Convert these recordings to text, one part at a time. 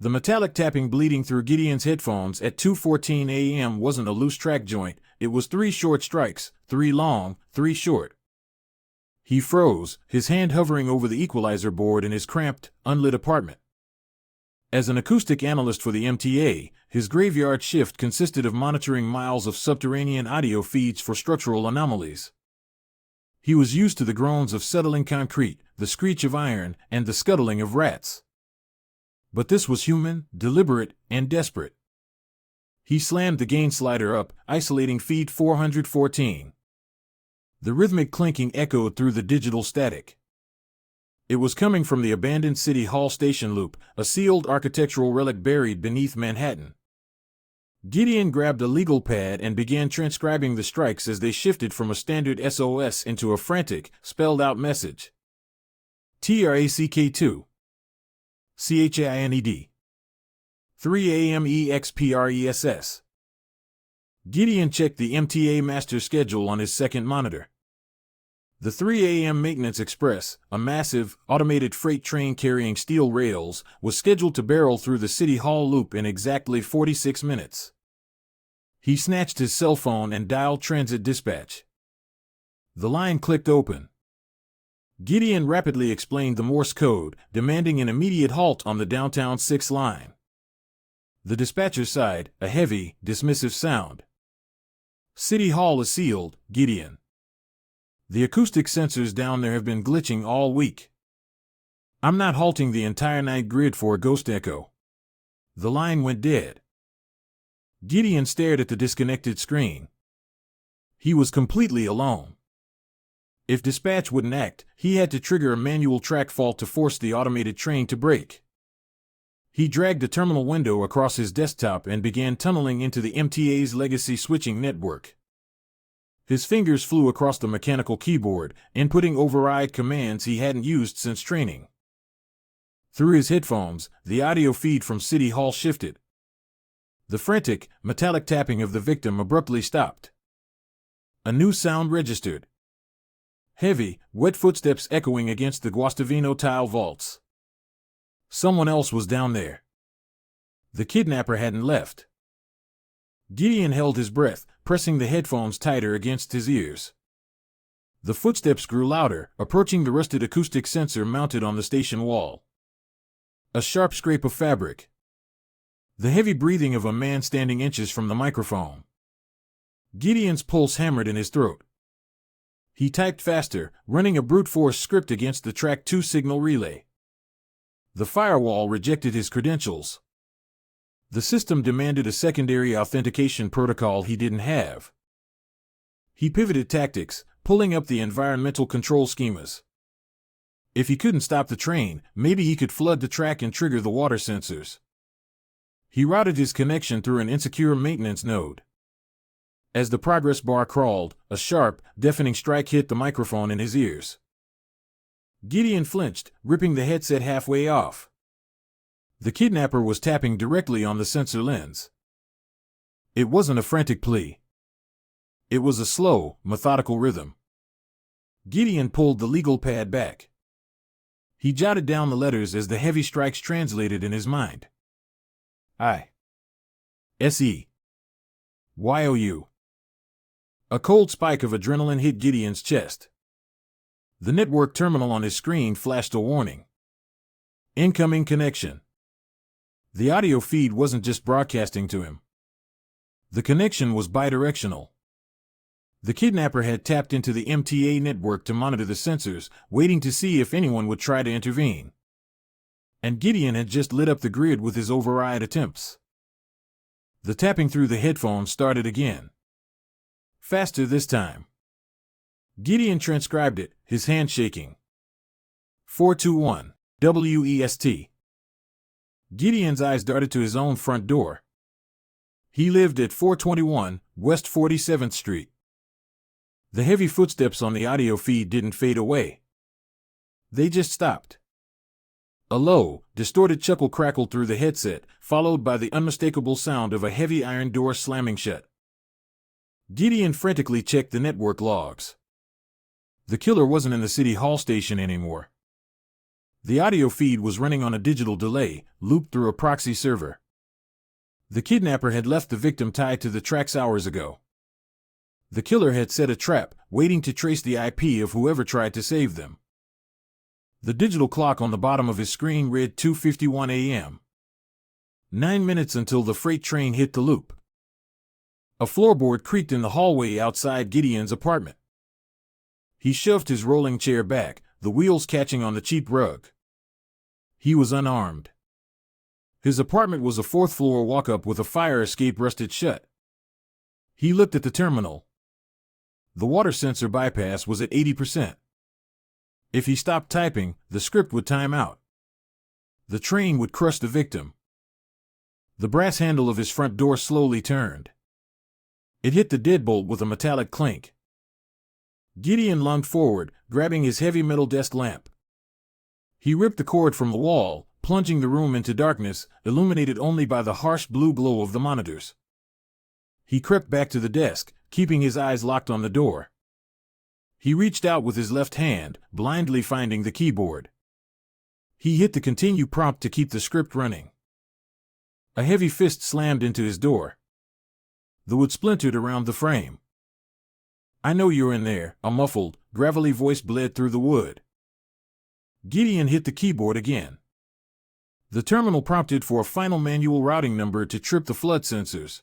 The metallic tapping bleeding through Gideon's headphones at 2:14 a.m. wasn't a loose track joint, it was 3 short strikes, 3 long, 3 short. He froze, his hand hovering over the equalizer board in his cramped, unlit apartment. As an acoustic analyst for the MTA, his graveyard shift consisted of monitoring miles of subterranean audio feeds for structural anomalies. He was used to the groans of settling concrete, the screech of iron, and the scuttling of rats. But this was human, deliberate, and desperate. He slammed the gain slider up, isolating feed 414. The rhythmic clinking echoed through the digital static. It was coming from the abandoned City Hall station loop, a sealed architectural relic buried beneath Manhattan. Gideon grabbed a legal pad and began transcribing the strikes as they shifted from a standard SOS into a frantic, spelled-out message. TRACK2. CHINED. 3 a.m. EXPRESS. Gideon checked the MTA master schedule on his second monitor. The 3 a.m. Maintenance Express, a massive, automated freight train carrying steel rails, was scheduled to barrel through the City Hall loop in exactly 46 minutes. He snatched his cell phone and dialed transit dispatch. The line clicked open. Gideon rapidly explained the Morse code, demanding an immediate halt on the downtown 6 line. The dispatcher sighed, a heavy, dismissive sound. City Hall is sealed, Gideon. The acoustic sensors down there have been glitching all week. I'm not halting the entire night grid for a ghost echo. The line went dead. Gideon stared at the disconnected screen. He was completely alone. If dispatch wouldn't act, he had to trigger a manual track fault to force the automated train to brake. He dragged a terminal window across his desktop and began tunneling into the MTA's legacy switching network. His fingers flew across the mechanical keyboard, inputting override commands he hadn't used since training. Through his headphones, the audio feed from City Hall shifted. The frantic, metallic tapping of the victim abruptly stopped. A new sound registered. Heavy, wet footsteps echoing against the Guastavino tile vaults. Someone else was down there. The kidnapper hadn't left. Gideon held his breath, pressing the headphones tighter against his ears. The footsteps grew louder, approaching the rusted acoustic sensor mounted on the station wall. A sharp scrape of fabric. The heavy breathing of a man standing inches from the microphone. Gideon's pulse hammered in his throat. He typed faster, running a brute force script against the track 2 signal relay. The firewall rejected his credentials. The system demanded a secondary authentication protocol he didn't have. He pivoted tactics, pulling up the environmental control schemas. If he couldn't stop the train, maybe he could flood the track and trigger the water sensors. He routed his connection through an insecure maintenance node. As the progress bar crawled, a sharp, deafening strike hit the microphone in his ears. Gideon flinched, ripping the headset halfway off. The kidnapper was tapping directly on the sensor lens. It wasn't a frantic plea. It was a slow, methodical rhythm. Gideon pulled the legal pad back. He jotted down the letters as the heavy strikes translated in his mind. I-S-E-Y-O-U. A cold spike of adrenaline hit Gideon's chest. The network terminal on his screen flashed a warning. Incoming connection. The audio feed wasn't just broadcasting to him. The connection was bidirectional. The kidnapper had tapped into the MTA network to monitor the sensors, waiting to see if anyone would try to intervene. And Gideon had just lit up the grid with his override attempts. The tapping through the headphones started again. Faster this time. Gideon transcribed it, his hand shaking. 421, WEST. Gideon's eyes darted to his own front door. He lived at 421 West 47th Street. The heavy footsteps on the audio feed didn't fade away. They just stopped. A low, distorted chuckle crackled through the headset, followed by the unmistakable sound of a heavy iron door slamming shut. Gideon frantically checked the network logs. The killer wasn't in the City Hall station anymore. The audio feed was running on a digital delay, looped through a proxy server. The kidnapper had left the victim tied to the tracks hours ago. The killer had set a trap, waiting to trace the IP of whoever tried to save them. The digital clock on the bottom of his screen read 2:51 a.m. 9 minutes until the freight train hit the loop. A floorboard creaked in the hallway outside Gideon's apartment. He shoved his rolling chair back, the wheels catching on the cheap rug. He was unarmed. His apartment was a fourth-floor walk-up with a fire escape rusted shut. He looked at the terminal. The water sensor bypass was at 80%. If he stopped typing, the script would time out. The train would crush the victim. The brass handle of his front door slowly turned. It hit the deadbolt with a metallic clink. Gideon lunged forward, grabbing his heavy metal desk lamp. He ripped the cord from the wall, plunging the room into darkness, illuminated only by the harsh blue glow of the monitors. He crept back to the desk, keeping his eyes locked on the door. He reached out with his left hand, blindly finding the keyboard. He hit the continue prompt to keep the script running. A heavy fist slammed into his door. The wood splintered around the frame. "I know you're in there," a muffled, gravelly voice bled through the wood. Gideon hit the keyboard again. The terminal prompted for a final manual routing number to trip the flood sensors.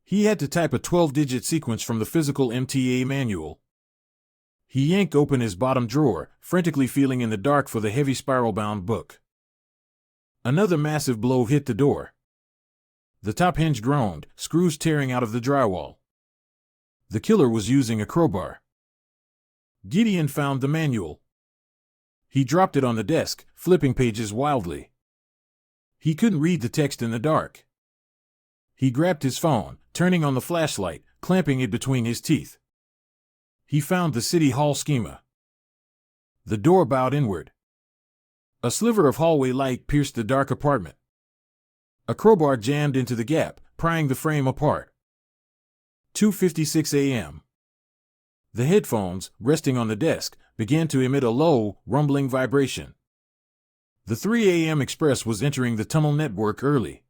He had to type a 12-digit sequence from the physical MTA manual. He yanked open his bottom drawer, frantically feeling in the dark for the heavy spiral-bound book. Another massive blow hit the door. The top hinge groaned, screws tearing out of the drywall. The killer was using a crowbar. Gideon found the manual. He dropped it on the desk, flipping pages wildly. He couldn't read the text in the dark. He grabbed his phone, turning on the flashlight, clamping it between his teeth. He found the City Hall schema. The door bowed inward. A sliver of hallway light pierced the dark apartment. A crowbar jammed into the gap, prying the frame apart. 2:56 a.m. The headphones, resting on the desk, began to emit a low, rumbling vibration. The 3 a.m. express was entering the tunnel network early.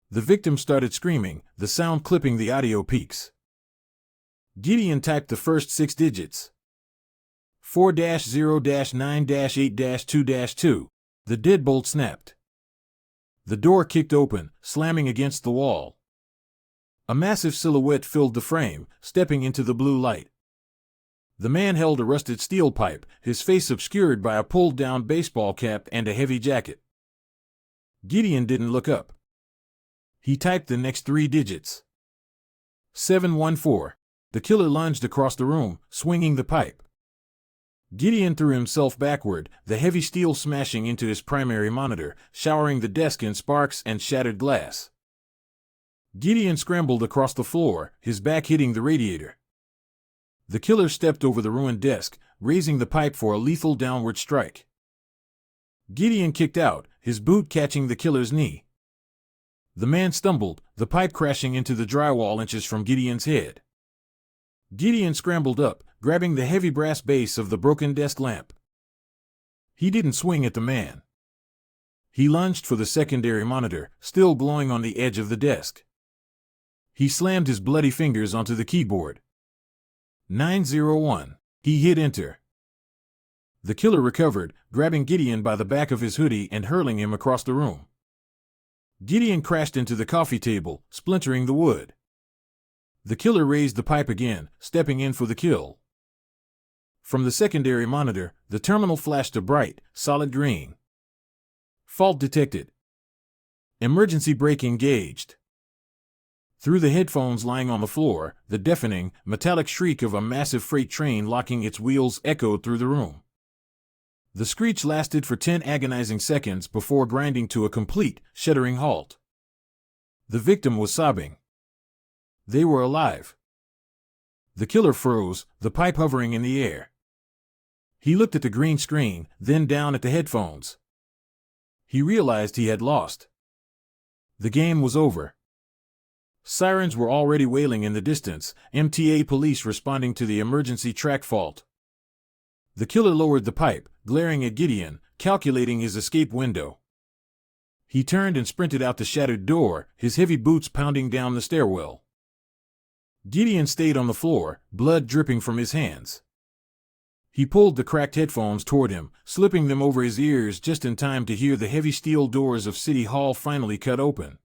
The victim started screaming, the sound clipping the audio peaks. Gideon typed the first 6 digits. 4-0-9-8-2-2. The deadbolt snapped. The door kicked open, slamming against the wall. A massive silhouette filled the frame, stepping into the blue light. The man held a rusted steel pipe, his face obscured by a pulled-down baseball cap and a heavy jacket. Gideon didn't look up. He typed the next 3 digits. 714. The killer lunged across the room, swinging the pipe. Gideon threw himself backward, the heavy steel smashing into his primary monitor, showering the desk in sparks and shattered glass. Gideon scrambled across the floor, his back hitting the radiator. The killer stepped over the ruined desk, raising the pipe for a lethal downward strike. Gideon kicked out, his boot catching the killer's knee. The man stumbled, the pipe crashing into the drywall inches from Gideon's head. Gideon scrambled up, grabbing the heavy brass base of the broken desk lamp. He didn't swing at the man. He lunged for the secondary monitor, still glowing on the edge of the desk. He slammed his bloody fingers onto the keyboard. 901. He hit enter. The killer recovered, grabbing Gideon by the back of his hoodie and hurling him across the room. Gideon crashed into the coffee table, splintering the wood. The killer raised the pipe again, stepping in for the kill. From the secondary monitor, the terminal flashed a bright, solid green. Fault detected. Emergency brake engaged. Through the headphones lying on the floor, the deafening, metallic shriek of a massive freight train locking its wheels echoed through the room. The screech lasted for 10 agonizing seconds before grinding to a complete, shuddering halt. The victim was sobbing. They were alive. The killer froze, the pipe hovering in the air. He looked at the green screen, then down at the headphones. He realized he had lost. The game was over. Sirens were already wailing in the distance, MTA police responding to the emergency track fault. The killer lowered the pipe, glaring at Gideon, calculating his escape window. He turned and sprinted out the shattered door, his heavy boots pounding down the stairwell. Gideon stayed on the floor, blood dripping from his hands. He pulled the cracked headphones toward him, slipping them over his ears just in time to hear the heavy steel doors of City Hall finally cut open.